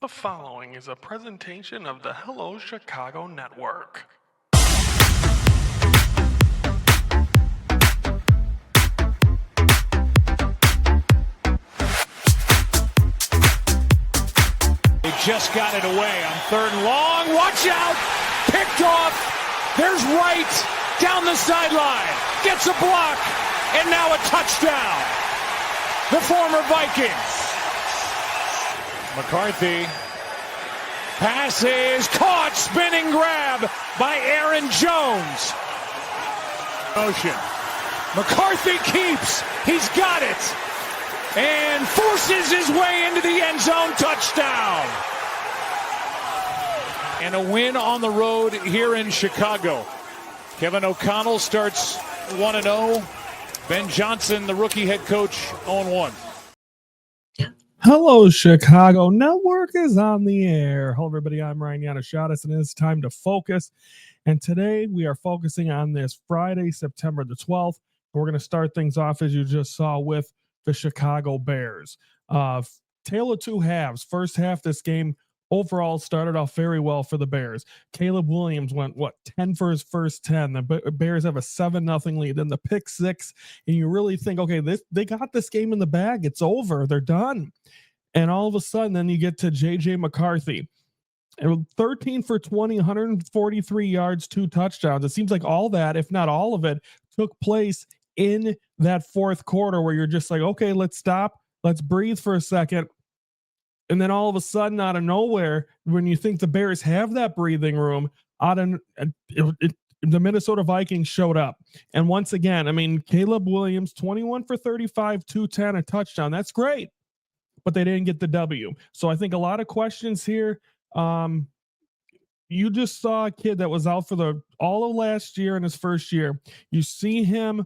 The following is a presentation of the Hello Chicago Network. They just got it away on third and long. Watch out! Picked off. There's Wright down the sideline. Gets a block. And now a touchdown. The former Vikings. McCarthy. Pass is caught. Spinning grab by Aaron Jones. Motion. McCarthy keeps. He's got it. And forces his way into the end zone. Touchdown. And a win on the road here in Chicago. Kevin O'Connell starts 1-0. Ben Johnson, the rookie head coach, 0-1. Hello, Chicago Network is on the air. Hello, everybody. I'm Ryan Yanishadis, and it's time to focus. And today we are focusing on this Friday, September the 12th. We're going to start things off, as you just saw, with the Chicago Bears. Tale of two halves. First half, this game overall started off very well for the Bears. Caleb Williams went, 10 for his first 10. The Bears have a 7-0 lead. Then the pick six, and you really think, okay, they got this game in the bag. It's over. They're done. And all of a sudden, then you get to J.J. McCarthy. 13 for 20, 143 yards, 2 touchdowns. It seems like all that, if not all of it, took place in that fourth quarter where you're just like, okay, let's stop. Let's breathe for a second. And then all of a sudden, out of nowhere, when you think the Bears have that breathing room, the Minnesota Vikings showed up. And once again, I mean, Caleb Williams, 21 for 35, 210, a touchdown. That's great. But they didn't get the W. So I think a lot of questions here. You just saw a kid that was out for all of last year in his first year. You see him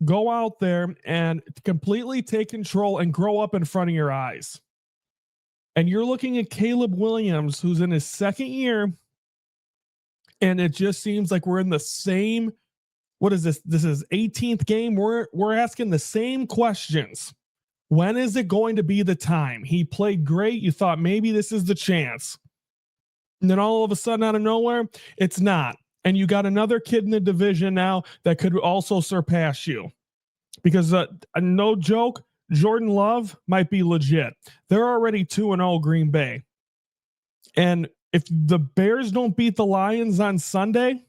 go out there and completely take control and grow up in front of your eyes. And you're looking at Caleb Williams, who's in his second year, and it just seems like we're in the same. What is this? This is 18th game. We're asking the same questions. When is it going to be the time? He played great. You thought maybe this is the chance. And then all of a sudden, out of nowhere, it's not. And you got another kid in the division now that could also surpass you. Because no joke, Jordan Love might be legit. They're already 2-0 Green Bay. And if the Bears don't beat the Lions on Sunday,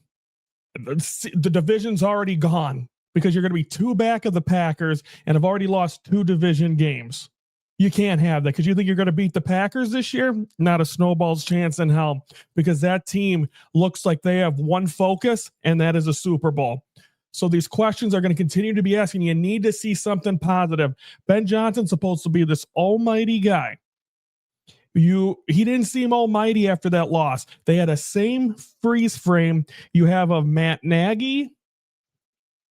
the division's already gone. Because you're going to be 2 back of the Packers and have already lost 2 division games. You can't have that because you think you're going to beat the Packers this year? Not a snowball's chance in hell, because that team looks like they have one focus, and that is a Super Bowl. So these questions are going to continue to be asking. You need to see something positive. Ben Johnson's supposed to be this almighty guy. He didn't seem almighty after that loss. They had a same freeze frame you have of Matt Nagy,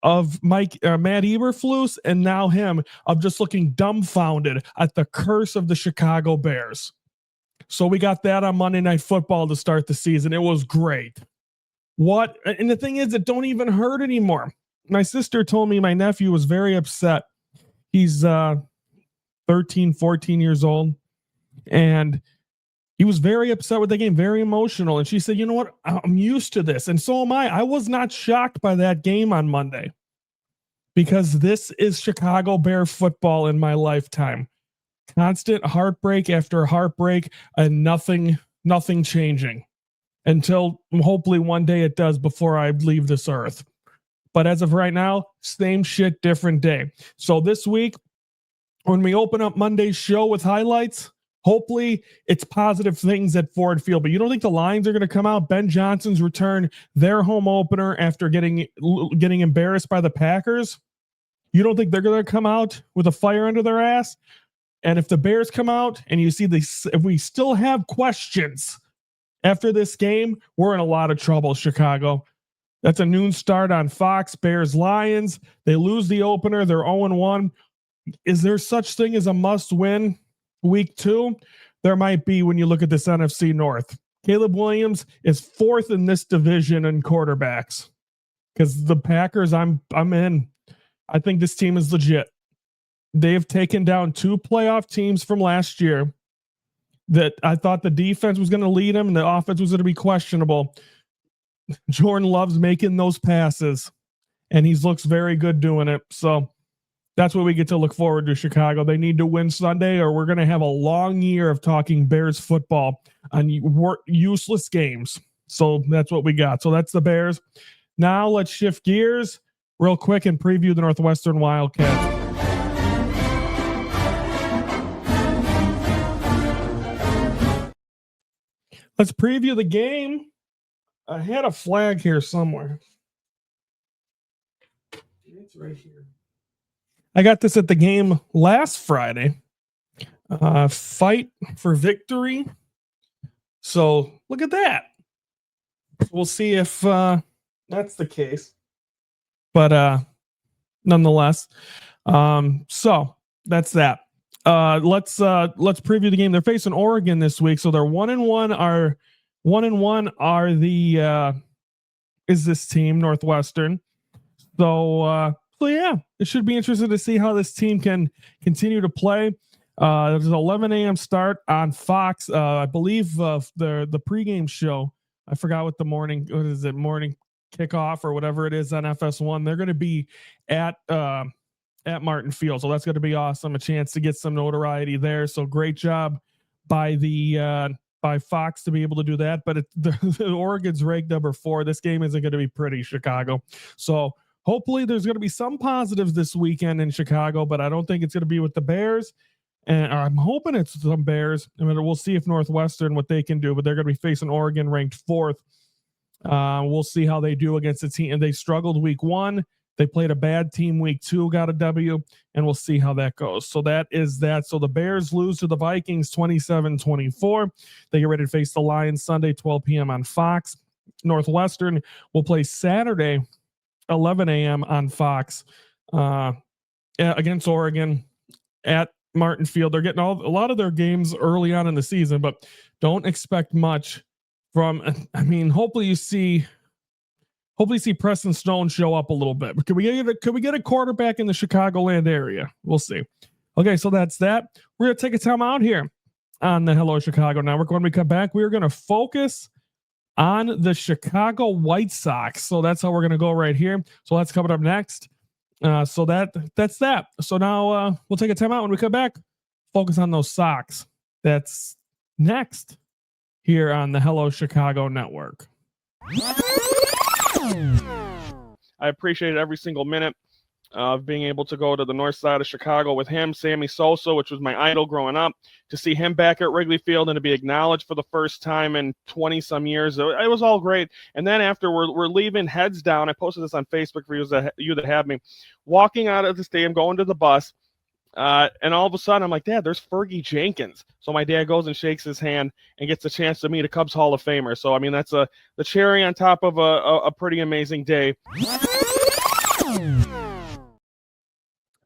of Matt Eberflus, and now him, of just looking dumbfounded at the curse of the Chicago Bears. So we got that on Monday Night Football to start the season. It was great. And the thing is, it don't even hurt anymore. My sister told me my nephew was very upset. He's 13, 14 years old, and he was very upset with the game, very emotional. And she said, you know what? I'm used to this. And so am I. I was not shocked by that game on Monday, because this is Chicago Bear football in my lifetime. Constant heartbreak after heartbreak, and nothing changing until hopefully one day it does before I leave this earth. But as of right now, same shit, different day. So this week, when we open up Monday's show with highlights, hopefully it's positive things at Ford Field. But you don't think the Lions are going to come out? Ben Johnson's return, their home opener after getting embarrassed by the Packers. You don't think they're going to come out with a fire under their ass? And if the Bears come out and you see if we still have questions after this game, we're in a lot of trouble, Chicago. That's a noon start on Fox. Bears Lions. They lose the opener. They're 0-1. Is there such thing as a must win week 2? There might be when you look at this NFC North. Caleb Williams is 4th in this division in quarterbacks, because the Packers, I'm in. I think this team is legit. They have taken down 2 playoff teams from last year. that I thought the defense was going to lead him and the offense was going to be questionable. Jordan Love's making those passes, and he looks very good doing it. So that's what we get to look forward to, Chicago. They need to win Sunday, or we're going to have a long year of talking Bears football on useless games. So that's what we got. So that's the Bears. Now let's shift gears real quick and preview the Northwestern Wildcats. Let's preview the game. I had a flag here somewhere. It's right here. I got this at the game last Friday. Fight for victory. So look at that. We'll see if that's the case. But nonetheless, so that's that. Let's preview the game. They're facing Oregon this week, so they're 1-1. Are the is this team Northwestern? So yeah, it should be interesting to see how this team can continue to play. There's an 11 a.m. start on Fox. I believe the pregame show. I forgot what morning kickoff or whatever it is on FS1. They're going to be at Martin Field, so that's going to be awesome. A chance to get some notoriety there. So great job by Fox to be able to do that. But the Oregon's ranked number 4. This game isn't going to be pretty, Chicago. So hopefully there's going to be some positives this weekend in Chicago, but I don't think it's going to be with the Bears. And I'm hoping it's some Bears. I mean, we'll see if Northwestern, what they can do, but they're going to be facing Oregon ranked 4th. We'll see how they do against the team. And they struggled week 1. They played a bad team week 2, got a W, and we'll see how that goes. So that is that. So the Bears lose to the Vikings 27-24. They get ready to face the Lions Sunday, 12 p.m. on Fox. Northwestern will play Saturday, 11 a.m. on Fox against Oregon at Martin Field. They're getting a lot of their games early on in the season, but don't expect much from. I mean, hopefully you see Preston Stone show up a little bit. But could we get a quarterback in the Chicagoland area? We'll see. Okay, so that's that. We're gonna take a time out here on the Hello Chicago Network. When we come back, we're gonna focus on the Chicago White Sox. So that's how we're gonna go right here. So that's coming up next. So that's that. So now we'll take a time out. When we come back, focus on those Sox. That's next here on the Hello Chicago Network. I appreciated every single minute of being able to go to the north side of Chicago with him, Sammy Sosa, which was my idol growing up, to see him back at Wrigley Field and to be acknowledged for the first time in 20-some years. It was all great. And then after we're leaving, heads down. I posted this on Facebook for you that have me. Walking out of the stadium, going to the bus, and all of a sudden, I'm like, Dad, there's Fergie Jenkins. So my dad goes and shakes his hand and gets a chance to meet a Cubs Hall of Famer. So, I mean, that's the cherry on top of a pretty amazing day.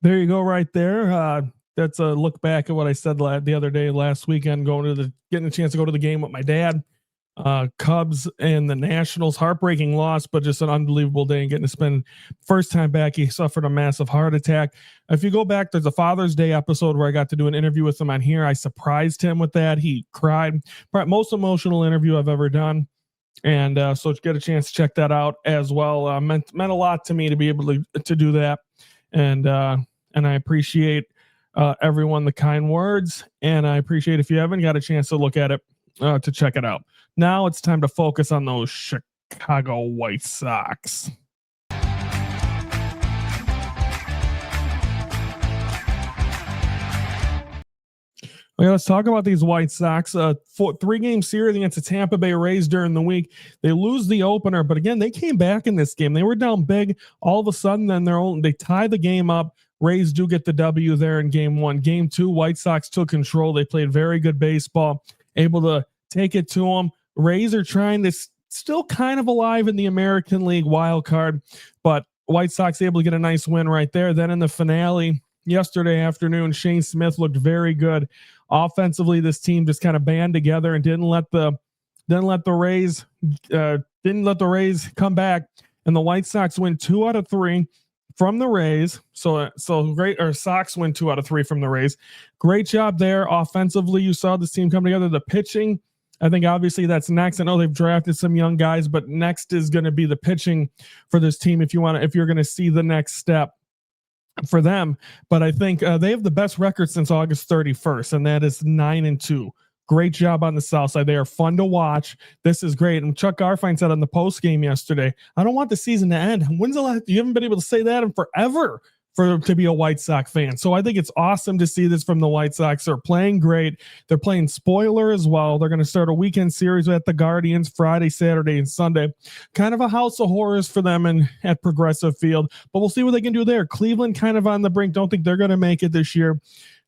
There you go right there. That's a look back at what I said the other day, last weekend, getting a chance to go to the game with my dad. Cubs and the Nationals, heartbreaking loss, but just an unbelievable day and getting to spend first time back. He suffered a massive heart attack. If you go back, there's a Father's Day episode where I got to do an interview with him on here. I surprised him with that. He cried. Probably most emotional interview I've ever done. And so get a chance to check that out as well. Meant a lot to me to be able to do that. And I appreciate everyone, the kind words, and I appreciate if you haven't got a chance to look at it, to check it out. Now it's time to focus on those Chicago White Sox. Okay, let's talk about these White Sox. 3-game series against the Tampa Bay Rays during the week. They lose the opener, but again, they came back in this game. They were down big. All of a sudden, then they tie the game up. Rays do get the W there in game 1. Game 2, White Sox took control. They played very good baseball, able to take it to them. Rays are trying to still kind of alive in the American League wild card, but White Sox able to get a nice win right there. Then in the finale yesterday afternoon, Shane Smith looked very good. Offensively, this team just kind of band together and didn't let the Rays come back. And the White Sox win 2 out of 3. from the Rays. So great. Or Sox win 2 out of 3 from the Rays. Great job there offensively. You saw this team come together. The pitching, I think obviously that's next. I know they've drafted some young guys, but next is going to be the pitching for this team if you're going to see the next step for them. But I think they have the best record since August 31st, and that is 9-2. Great job on the south side. They are fun to watch. This is great. And Chuck Garfien said on the post game yesterday, I don't want the season to end. When's the last? You haven't been able to say that in forever to be a White Sox fan. So I think it's awesome to see this from the White Sox. They're playing great. They're playing spoiler as well. They're going to start a weekend series at the Guardians Friday, Saturday, and Sunday. Kind of a house of horrors for them at Progressive Field, but we'll see what they can do there. Cleveland kind of on the brink. Don't think they're going to make it this year.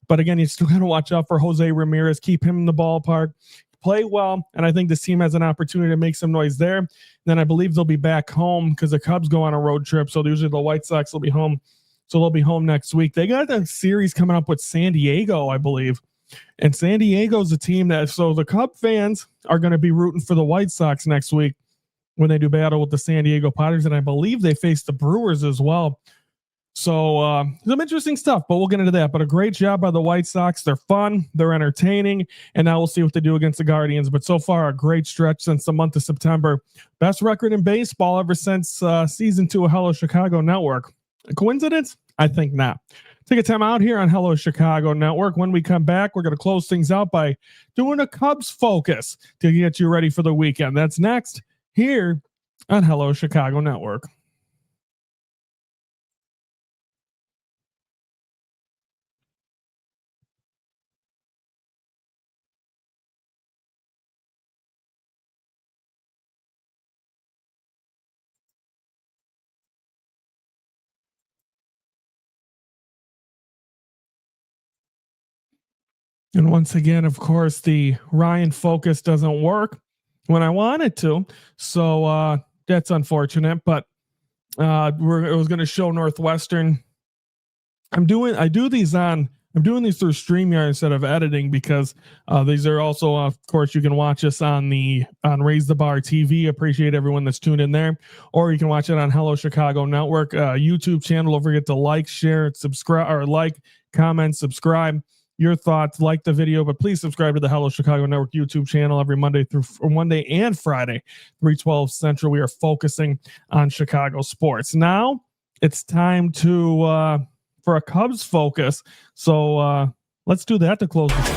But again, you still got to watch out for Jose Ramirez. Keep him in the ballpark. Play well, and I think this team has an opportunity to make some noise there. Then I believe they'll be back home because the Cubs go on a road trip, so usually the White Sox will be home. So they'll be home next week. They got a series coming up with San Diego, I believe. And San Diego's a team so the Cub fans are going to be rooting for the White Sox next week when they do battle with the San Diego Padres. And I believe they face the Brewers as well. So some interesting stuff, but we'll get into that. But a great job by the White Sox. They're fun. They're entertaining. And now we'll see what they do against the Guardians. But so far, a great stretch since the month of September. Best record in baseball ever since season 2 of Hello Chicago Network. A coincidence? I think not. Take a time out here on Hello Chicago Network. When we come back, we're going to close things out by doing a Cubs focus to get you ready for the weekend. That's next here on Hello Chicago Network. And once again, of course, the Ryan focus doesn't work when I want it to. So that's unfortunate, but it was going to show Northwestern. I'm doing these through StreamYard instead of editing because these are also, of course, you can watch us on Raise the Bar TV. Appreciate everyone that's tuned in there, or you can watch it on Hello Chicago Network YouTube channel. Don't forget to like, share, subscribe, or comment, subscribe. Your thoughts, like the video, but please subscribe to the Hello Chicago Network YouTube channel every Monday and Friday, 3:12 Central. We are focusing on Chicago sports. Now it's time for a Cubs focus. So let's do that to close the show.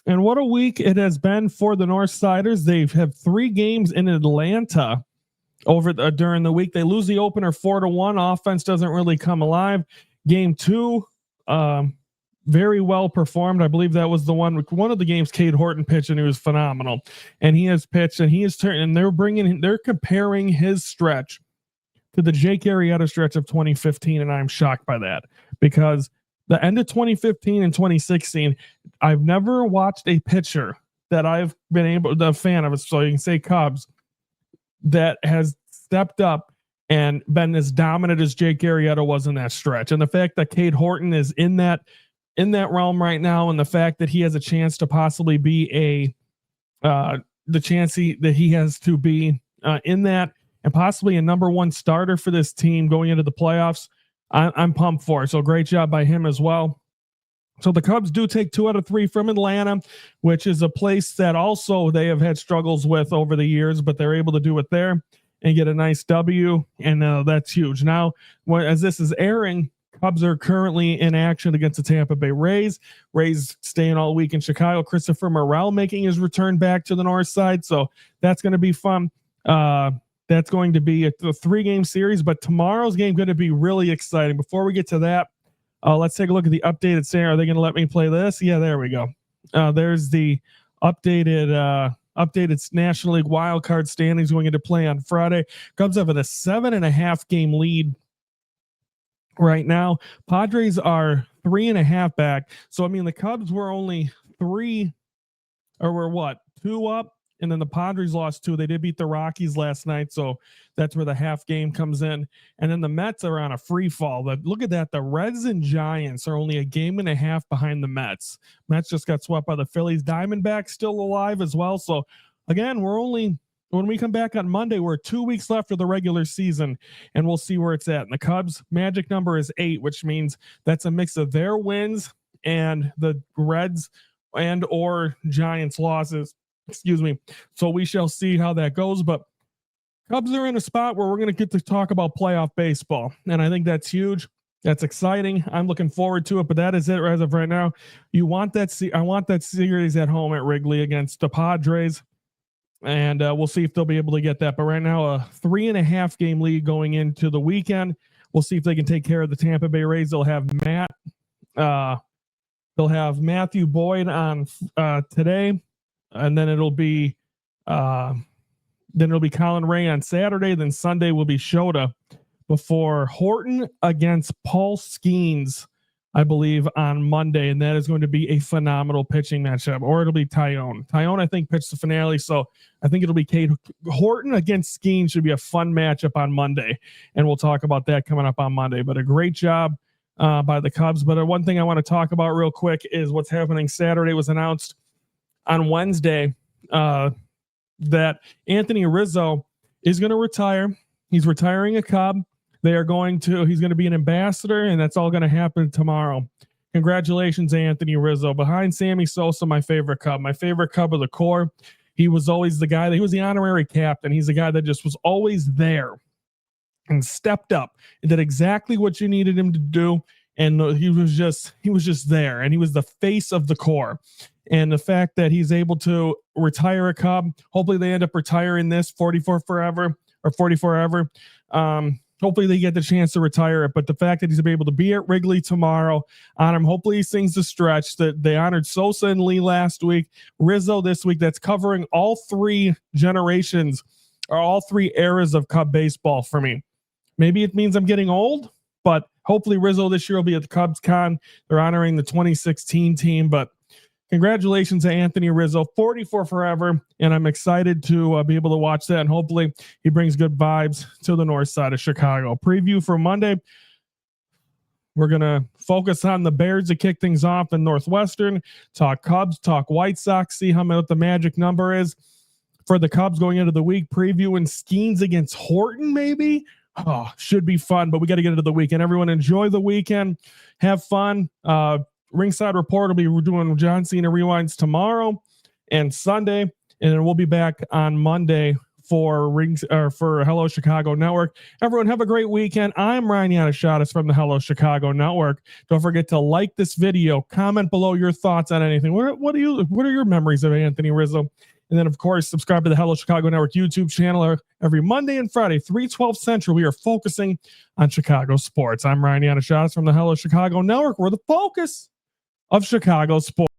And what a week it has been for the Northsiders. They have 3 games in Atlanta during the week. They lose the opener 4-1. Offense doesn't really come alive. Game 2, very well performed. I believe that was one of the games Cade Horton pitched, and he was phenomenal. And he has pitched, and he has turned, and they're comparing his stretch to the Jake Arrieta stretch of 2015, and I'm shocked by that because the end of 2015 and 2016, I've never watched a pitcher that I've been a fan of, so you can say Cubs, that has stepped up and been as dominant as Jake Arrieta was in that stretch. And the fact that Cade Horton is in that realm right now, and the fact that he has a chance to possibly be the chance that he has to be in that and possibly a number 1 starter for this team going into the playoffs, I'm pumped for. So great job by him as well. So the Cubs do take 2 out of 3 from Atlanta, which is a place that also they have had struggles with over the years, but they're able to do it there and get a nice W, and that's huge. Now, as this is airing, Cubs are currently in action against the Tampa Bay Rays. Rays staying all week in Chicago. Christopher Morel making his return back to the north side, so that's going to be fun. That's going to be a 3-game series, but tomorrow's game going to be really exciting. Before we get to that, let's take a look at the updated standing. Are they going to let me play this? Yeah, there we go. There's the updated National League wildcard standings going into play on Friday. Cubs have a 7.5 game lead right now. Padres are 3.5 back. So, I mean, the Cubs were only 2 up, and then the Padres lost 2. They did beat the Rockies last night, so that's where the half game comes in. And then the Mets are on a free fall. But look at that. The Reds and Giants are only a game and a half behind the Mets. Mets just got swept by the Phillies. Diamondbacks still alive as well. So, again, we're only when we come back on Monday, we're 2 weeks left of the regular season, and we'll see where it's at. And the Cubs' magic number is 8, which means that's a mix of their wins and the Reds and or Giants losses. Excuse me. So we shall see how that goes. But Cubs are in a spot where we're going to get to talk about playoff baseball, and I think that's huge. That's exciting. I'm looking forward to it, but that is it as of right now. You want that? I want that series at home at Wrigley against the Padres, and we'll see if they'll be able to get that. But right now, a 3.5 game lead going into the weekend. We'll see if they can take care of the Tampa Bay Rays. They'll have Matthew Boyd on today, and then it'll be Colin Ray on Saturday. Then Sunday will be Shota before Horton against Paul Skeens, I believe, on Monday. And that is going to be a phenomenal pitching matchup. Or it'll be Tyone. Tyone, I think, pitched the finale. So I think it'll be Kate Horton against Skeens. Should be a fun matchup on Monday. And we'll talk about that coming up on Monday. But a great job by the Cubs. But one thing I want to talk about real quick is what's happening Saturday. Was announced on Wednesday that Anthony Rizzo is going to retire. He's retiring a Cub. He's going to be an ambassador, and that's all going to happen tomorrow. Congratulations, Anthony Rizzo. Behind Sammy Sosa, my favorite Cub of the core. He was always the guy he was the honorary captain. He's the guy that just was always there and stepped up and did exactly what you needed him to do. And he was just there, and he was the face of the core. And the fact that he's able to retire a Cub, hopefully they end up retiring this 44 forever. Hopefully they get the chance to retire it. But the fact that he's able to be at Wrigley tomorrow, on him, hopefully he sings the stretch. That they honored Sosa and Lee last week, Rizzo this week. That's covering all 3 generations or all 3 eras of Cub baseball for me. Maybe it means I'm getting old, but hopefully Rizzo this year will be at the Cubs Con. They're honoring the 2016 team, but congratulations to Anthony Rizzo, 44 forever, and I'm excited to be able to watch that, and hopefully he brings good vibes to the north side of Chicago. Preview for Monday, we're going to focus on the Bears to kick things off in Northwestern, talk Cubs, talk White Sox, see what the magic number is for the Cubs going into the week, previewing Skeens against Horton maybe. Oh, should be fun, but we got to get into the weekend. Everyone enjoy the weekend. Have fun. Ringside Report will be doing John Cena Rewinds tomorrow and Sunday, and then we'll be back on Monday for Hello Chicago Network. Everyone have a great weekend. I'm Ryan Yannishatis from the Hello Chicago Network. Don't forget to like this video, comment below your thoughts on anything. What are your memories of Anthony Rizzo? And then, of course, subscribe to the Hello Chicago Network YouTube channel. Every Monday and Friday, 3:12 Central, we are focusing on Chicago sports. I'm Ryan Yannishatis from the Hello Chicago Network. We're the focus of Chicago sports.